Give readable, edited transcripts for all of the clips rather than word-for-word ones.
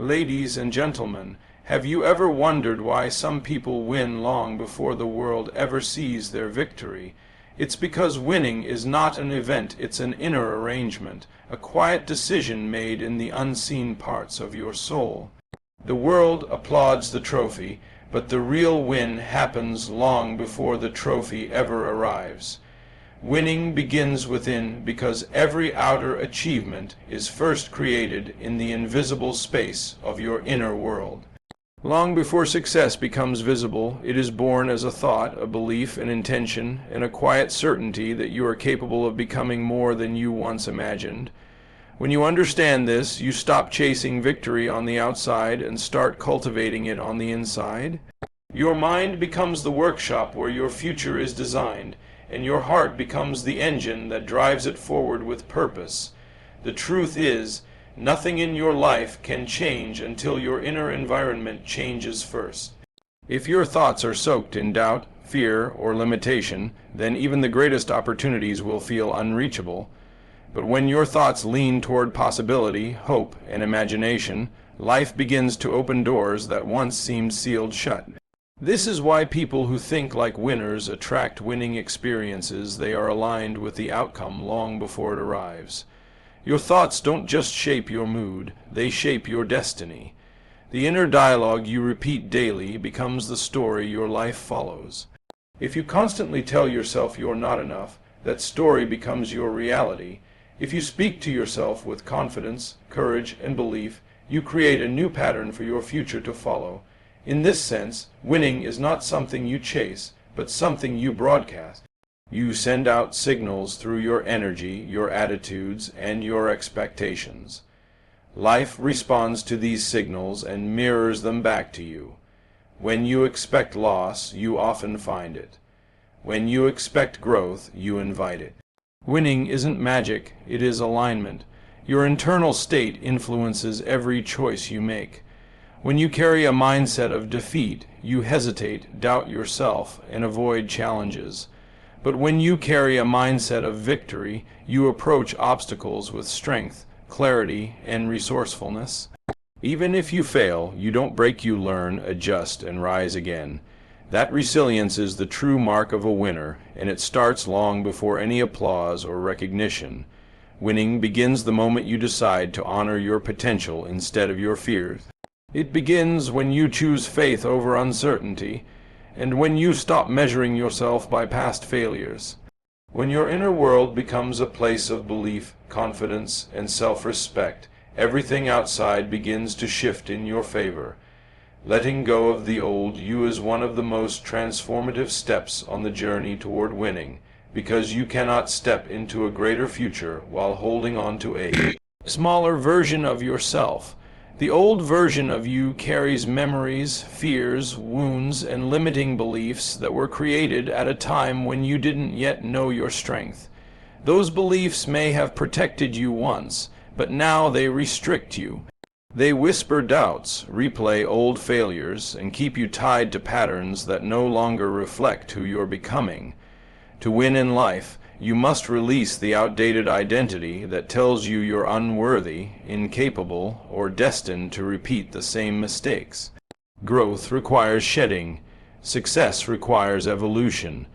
Ladies and gentlemen, have you ever wondered why some people win long before the world ever sees their victory? It's because winning is not an event, it's an inner arrangement, a quiet decision made in the unseen parts of your soul. The world applauds the trophy, but the real win happens long before the trophy ever arrives. Winning begins within because every outer achievement is first created in the invisible space of your inner world. Long before success becomes visible, it is born as a thought, a belief, an intention, and a quiet certainty that you are capable of becoming more than you once imagined. When you understand this, you stop chasing victory on the outside and start cultivating it on the inside. Your mind becomes the workshop where your future is designed, and your heart becomes the engine that drives it forward with purpose. The truth is, nothing in your life can change until your inner environment changes first. If your thoughts are soaked in doubt, fear, or limitation, then even the greatest opportunities will feel unreachable. But when your thoughts lean toward possibility, hope, and imagination, life begins to open doors that once seemed sealed shut. This is why people who think like winners attract winning experiences. They are aligned with the outcome long before it arrives. Your thoughts don't just shape your mood, they shape your destiny. The inner dialogue you repeat daily becomes the story your life follows. If you constantly tell yourself you're not enough, that story becomes your reality. If you speak to yourself with confidence, courage, and belief, you create a new pattern for your future to follow. In this sense, winning is not something you chase, but something you broadcast. You send out signals through your energy, your attitudes, and your expectations. Life responds to these signals and mirrors them back to you. When you expect loss, you often find it. When you expect growth, you invite it. Winning isn't magic, it is alignment. Your internal state influences every choice you make. When you carry a mindset of defeat, you hesitate, doubt yourself, and avoid challenges. But when you carry a mindset of victory, you approach obstacles with strength, clarity, and resourcefulness. Even if you fail, you don't break, you learn, adjust, and rise again. That resilience is the true mark of a winner, and it starts long before any applause or recognition. Winning begins the moment you decide to honor your potential instead of your fears. It begins when you choose faith over uncertainty, and when you stop measuring yourself by past failures. When your inner world becomes a place of belief, confidence, and self-respect, everything outside begins to shift in your favor. Letting go of the old you is one of the most transformative steps on the journey toward winning, because you cannot step into a greater future while holding on to a smaller version of yourself. The old version of you carries memories, fears, wounds, and limiting beliefs that were created at a time when you didn't yet know your strength. Those beliefs may have protected you once, but now they restrict you. They whisper doubts, replay old failures, and keep you tied to patterns that no longer reflect who you're becoming. To win in life, you must release the outdated identity that tells you you're unworthy, incapable, or destined to repeat the same mistakes. Growth requires shedding, success requires evolution,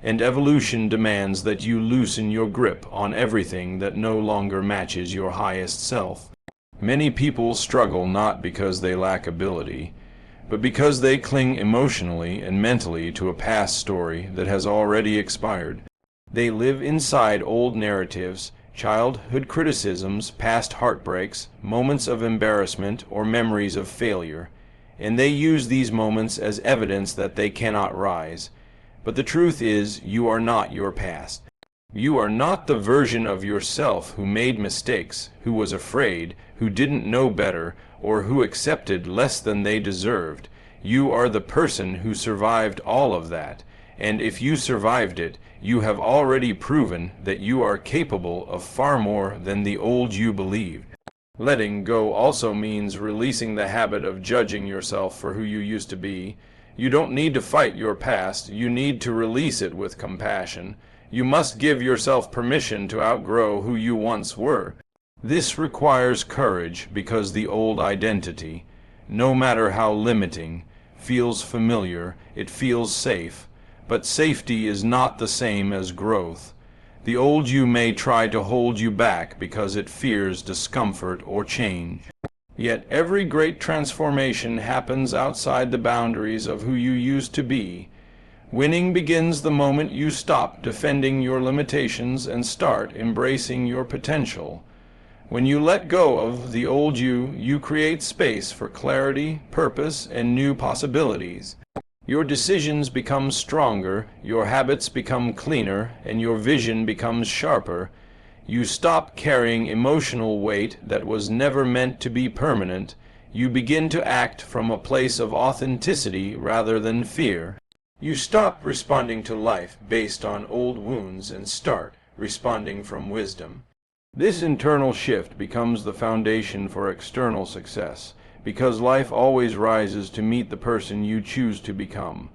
and evolution demands that you loosen your grip on everything that no longer matches your highest self. Many people struggle not because they lack ability, but because they cling emotionally and mentally to a past story that has already expired. They live inside old narratives, childhood criticisms, past heartbreaks, moments of embarrassment, or memories of failure, and they use these moments as evidence that they cannot rise. But the truth is, you are not your past. You are not the version of yourself who made mistakes, who was afraid, who didn't know better, or who accepted less than they deserved. You are the person who survived all of that, and if you survived it, you have already proven that you are capable of far more than the old you believed. Letting go also means releasing the habit of judging yourself for who you used to be. You don't need to fight your past, you need to release it with compassion. You must give yourself permission to outgrow who you once were. This requires courage because the old identity, no matter how limiting, feels familiar, it feels safe, but safety is not the same as growth. The old you may try to hold you back because it fears discomfort or change. Yet every great transformation happens outside the boundaries of who you used to be. Winning begins the moment you stop defending your limitations and start embracing your potential. When you let go of the old you, you create space for clarity, purpose, and new possibilities. Your decisions become stronger, your habits become cleaner, and your vision becomes sharper. You stop carrying emotional weight that was never meant to be permanent. You begin to act from a place of authenticity rather than fear. You stop responding to life based on old wounds and start responding from wisdom. This internal shift becomes the foundation for external success, because life always rises to meet the person you choose to become.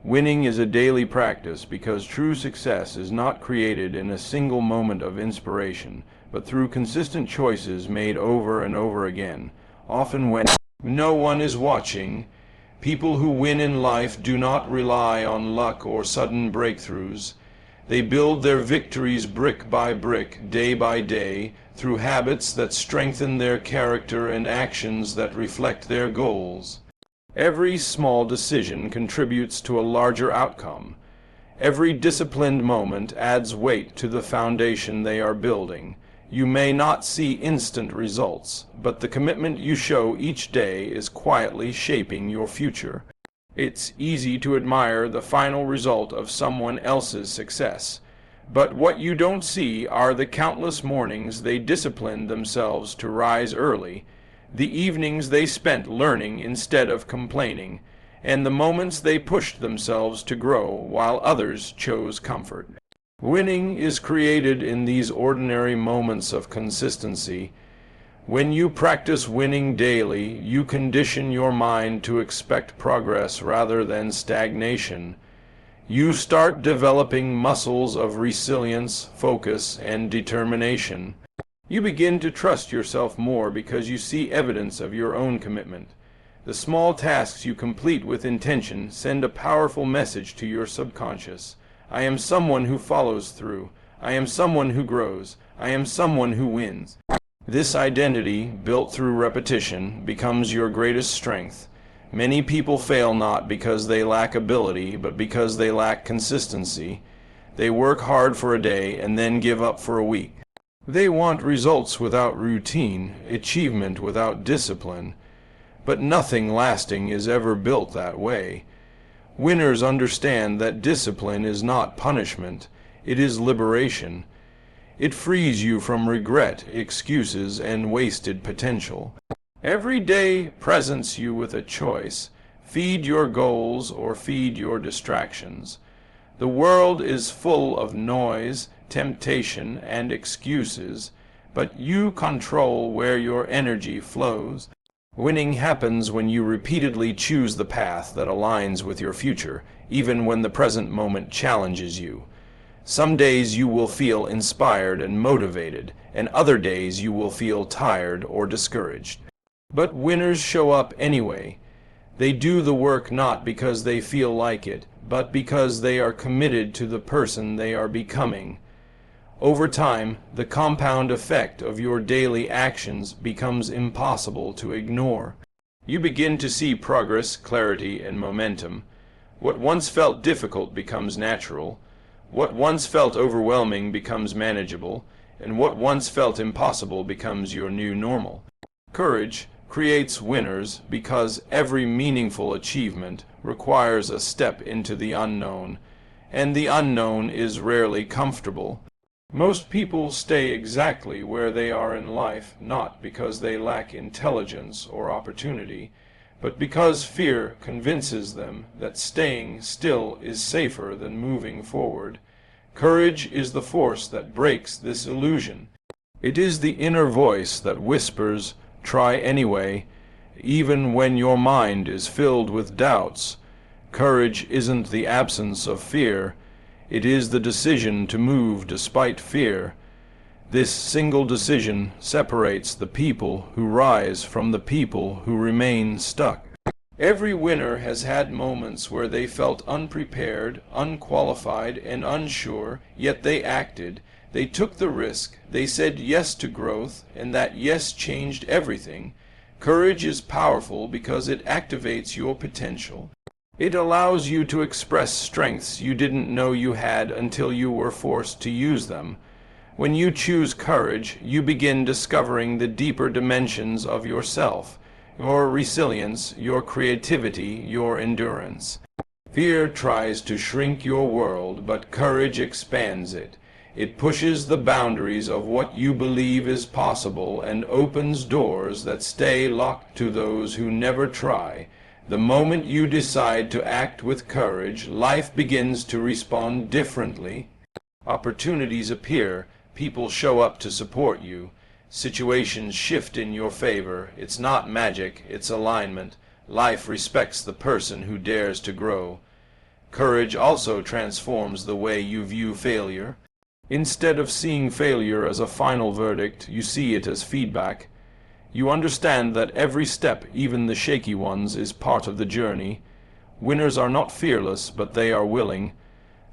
Winning is a daily practice because true success is not created in a single moment of inspiration, but through consistent choices made over and over again, often when no one is watching. People who win in life do not rely on luck or sudden breakthroughs. They build their victories brick by brick, day by day, through habits that strengthen their character and actions that reflect their goals. Every small decision contributes to a larger outcome. Every disciplined moment adds weight to the foundation they are building. You may not see instant results, but the commitment you show each day is quietly shaping your future. It's easy to admire the final result of someone else's success, but what you don't see are the countless mornings they disciplined themselves to rise early, the evenings they spent learning instead of complaining, and the moments they pushed themselves to grow while others chose comfort. Winning is created in these ordinary moments of consistency. When you practice winning daily, you condition your mind to expect progress rather than stagnation. You start developing muscles of resilience, focus, and determination. You begin to trust yourself more because you see evidence of your own commitment. The small tasks you complete with intention send a powerful message to your subconscious. I am someone who follows through. I am someone who grows. I am someone who wins. This identity, built through repetition, becomes your greatest strength. Many people fail not because they lack ability, but because they lack consistency. They work hard for a day and then give up for a week. They want results without routine, achievement without discipline. But nothing lasting is ever built that way. Winners understand that discipline is not punishment, it is liberation. It frees you from regret, excuses, and wasted potential. Every day presents you with a choice. Feed your goals or feed your distractions. The world is full of noise, temptation, and excuses, but you control where your energy flows. Winning happens when you repeatedly choose the path that aligns with your future, even when the present moment challenges you. Some days you will feel inspired and motivated, and other days you will feel tired or discouraged. But winners show up anyway. They do the work not because they feel like it, but because they are committed to the person they are becoming. Over time, the compound effect of your daily actions becomes impossible to ignore. You begin to see progress, clarity, and momentum. What once felt difficult becomes natural. What once felt overwhelming becomes manageable, and what once felt impossible becomes your new normal. Courage creates winners because every meaningful achievement requires a step into the unknown, and the unknown is rarely comfortable. Most people stay exactly where they are in life, not because they lack intelligence or opportunity, but because fear convinces them that staying still is safer than moving forward. Courage is the force that breaks this illusion. It is the inner voice that whispers, "Try anyway," even when your mind is filled with doubts. Courage isn't the absence of fear. It is the decision to move despite fear. This single decision separates the people who rise from the people who remain stuck. Every winner has had moments where they felt unprepared, unqualified, and unsure, yet they acted. They took the risk. They said yes to growth, and that yes changed everything. Courage is powerful because it activates your potential. It allows you to express strengths you didn't know you had until you were forced to use them. When you choose courage, you begin discovering the deeper dimensions of yourself, your resilience, your creativity, your endurance. Fear tries to shrink your world, but courage expands it. It pushes the boundaries of what you believe is possible and opens doors that stay locked to those who never try. The moment you decide to act with courage, life begins to respond differently. Opportunities appear, people show up to support you. Situations shift in your favor. It's not magic, it's alignment. Life respects the person who dares to grow. Courage also transforms the way you view failure. Instead of seeing failure as a final verdict, you see it as feedback. You understand that every step, even the shaky ones, is part of the journey. Winners are not fearless, but they are willing.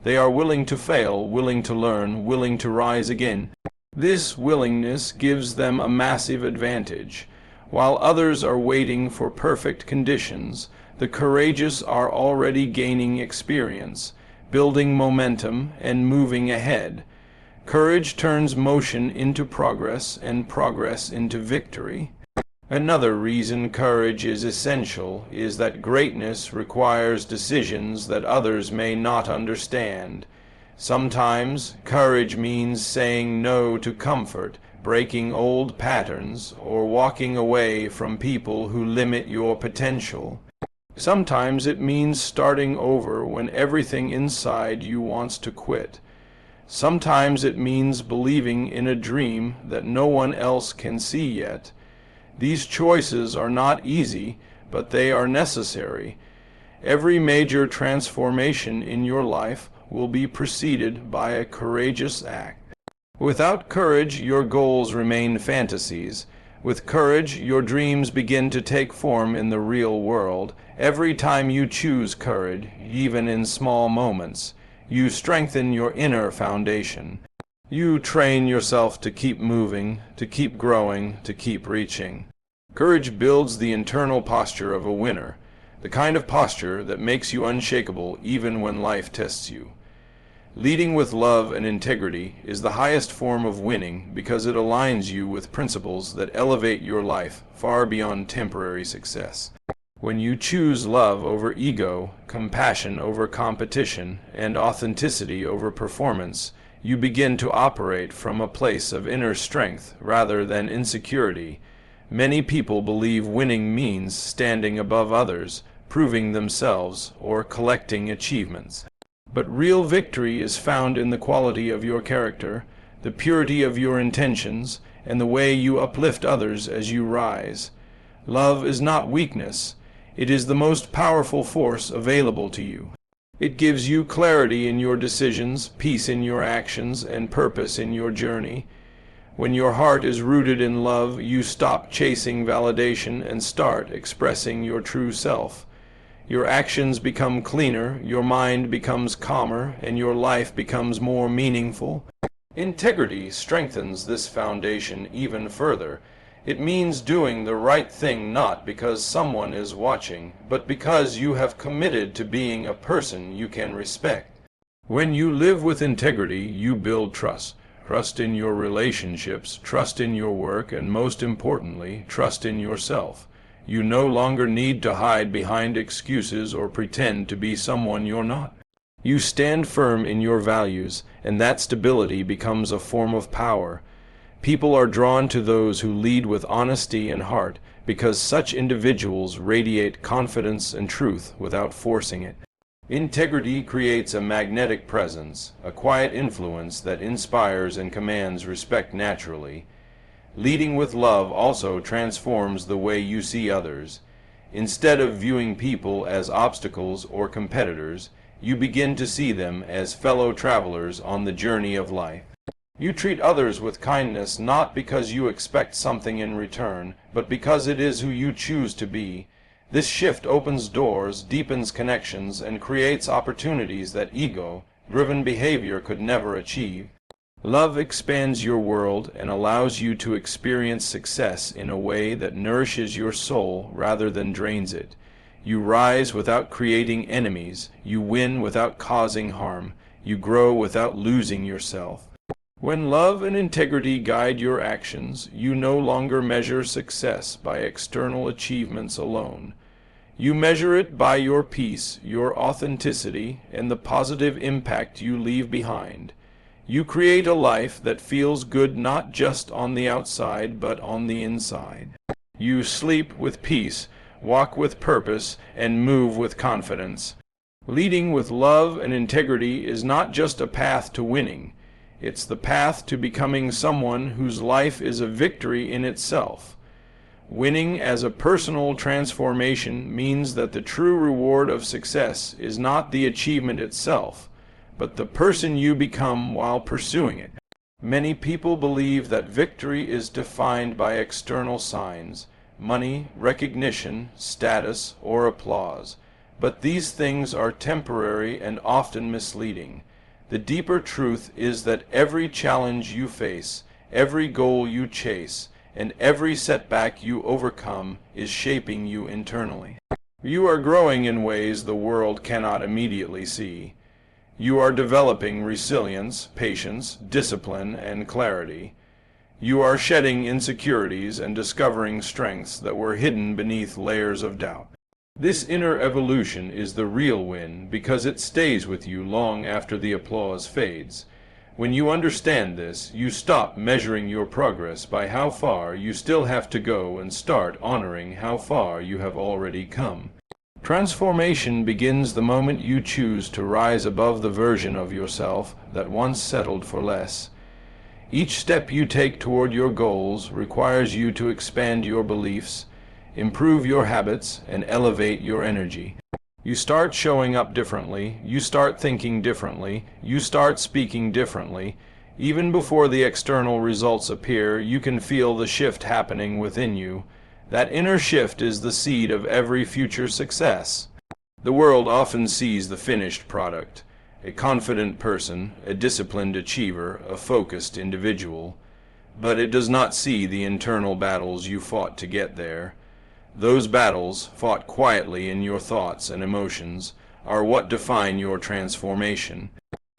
They are willing to fail, willing to learn, willing to rise again. This willingness gives them a massive advantage. While others are waiting for perfect conditions, the courageous are already gaining experience, building momentum, and moving ahead. Courage turns motion into progress, and progress into victory. Another reason courage is essential is that greatness requires decisions that others may not understand. Sometimes, courage means saying no to comfort, breaking old patterns, or walking away from people who limit your potential. Sometimes it means starting over when everything inside you wants to quit. Sometimes it means believing in a dream that no one else can see yet. These choices are not easy, but they are necessary. Every major transformation in your life will be preceded by a courageous act. Without courage, your goals remain fantasies. With courage, your dreams begin to take form in the real world. Every time you choose courage, even in small moments, you strengthen your inner foundation. You train yourself to keep moving, to keep growing, to keep reaching. Courage builds the internal posture of a winner, the kind of posture that makes you unshakable even when life tests you. Leading with love and integrity is the highest form of winning because it aligns you with principles that elevate your life far beyond temporary success. When you choose love over ego, compassion over competition, and authenticity over performance, you begin to operate from a place of inner strength rather than insecurity. Many people believe winning means standing above others, proving themselves, or collecting achievements. But real victory is found in the quality of your character, the purity of your intentions, and the way you uplift others as you rise. Love is not weakness. It is the most powerful force available to you. It gives you clarity in your decisions, peace in your actions, and purpose in your journey. When your heart is rooted in love, you stop chasing validation and start expressing your true self. Your actions become cleaner, your mind becomes calmer, and your life becomes more meaningful. Integrity strengthens this foundation even further. It means doing the right thing not because someone is watching, but because you have committed to being a person you can respect. When you live with integrity, you build trust. Trust in your relationships, trust in your work, and most importantly, trust in yourself. You no longer need to hide behind excuses or pretend to be someone you're not. You stand firm in your values, and that stability becomes a form of power. People are drawn to those who lead with honesty and heart because such individuals radiate confidence and truth without forcing it. Integrity creates a magnetic presence, a quiet influence that inspires and commands respect naturally. Leading with love also transforms the way you see others. Instead of viewing people as obstacles or competitors, you begin to see them as fellow travelers on the journey of life. You treat others with kindness not because you expect something in return, but because it is who you choose to be. This shift opens doors, deepens connections, and creates opportunities that ego-driven behavior could never achieve. Love expands your world and allows you to experience success in a way that nourishes your soul rather than drains it. You rise without creating enemies. You win without causing harm. You grow without losing yourself. When love and integrity guide your actions, you no longer measure success by external achievements alone. You measure it by your peace, your authenticity, and the positive impact you leave behind. You create a life that feels good not just on the outside, but on the inside. You sleep with peace, walk with purpose, and move with confidence. Leading with love and integrity is not just a path to winning. It's the path to becoming someone whose life is a victory in itself. Winning as a personal transformation means that the true reward of success is not the achievement itself, but the person you become while pursuing it. Many people believe that victory is defined by external signs, money, recognition, status, or applause. But these things are temporary and often misleading. The deeper truth is that every challenge you face, every goal you chase, and every setback you overcome is shaping you internally. You are growing in ways the world cannot immediately see. You are developing resilience, patience, discipline, and clarity. You are shedding insecurities and discovering strengths that were hidden beneath layers of doubt. This inner evolution is the real win because it stays with you long after the applause fades. When you understand this, you stop measuring your progress by how far you still have to go and start honoring how far you have already come. Transformation begins the moment you choose to rise above the version of yourself that once settled for less. Each step you take toward your goals requires you to expand your beliefs, improve your habits, and elevate your energy. You start showing up differently, you start thinking differently, you start speaking differently. Even before the external results appear, you can feel the shift happening within you. That inner shift is the seed of every future success. The world often sees the finished product, a confident person, a disciplined achiever, a focused individual. But it does not see the internal battles you fought to get there. Those battles, fought quietly in your thoughts and emotions, are what define your transformation.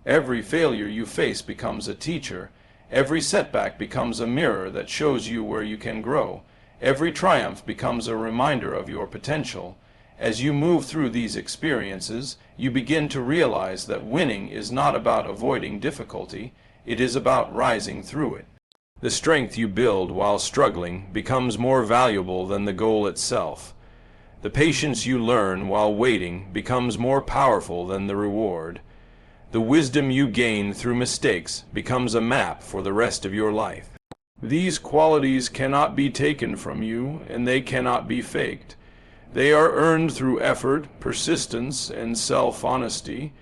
Every failure you face becomes a teacher. Every setback becomes a mirror that shows you where you can grow. Every triumph becomes a reminder of your potential. As you move through these experiences, you begin to realize that winning is not about avoiding difficulty, it is about rising through it. The strength you build while struggling becomes more valuable than the goal itself. The patience you learn while waiting becomes more powerful than the reward. The wisdom you gain through mistakes becomes a map for the rest of your life. These qualities cannot be taken from you, and they cannot be faked. They are earned through effort, persistence, and self-honesty.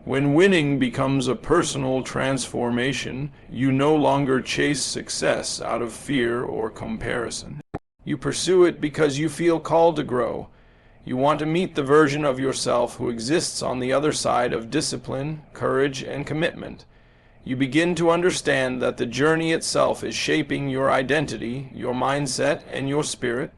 When winning becomes a personal transformation, you no longer chase success out of fear or comparison. You pursue it because you feel called to grow. You want to meet the version of yourself who exists on the other side of discipline, courage, and commitment. You begin to understand that the journey itself is shaping your identity, your mindset, and your spirit.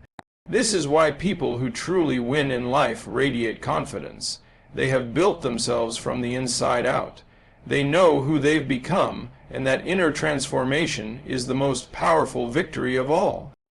This is why people who truly win in life radiate confidence. They have built themselves from the inside out. They know who they've become, and that inner transformation is the most powerful victory of all.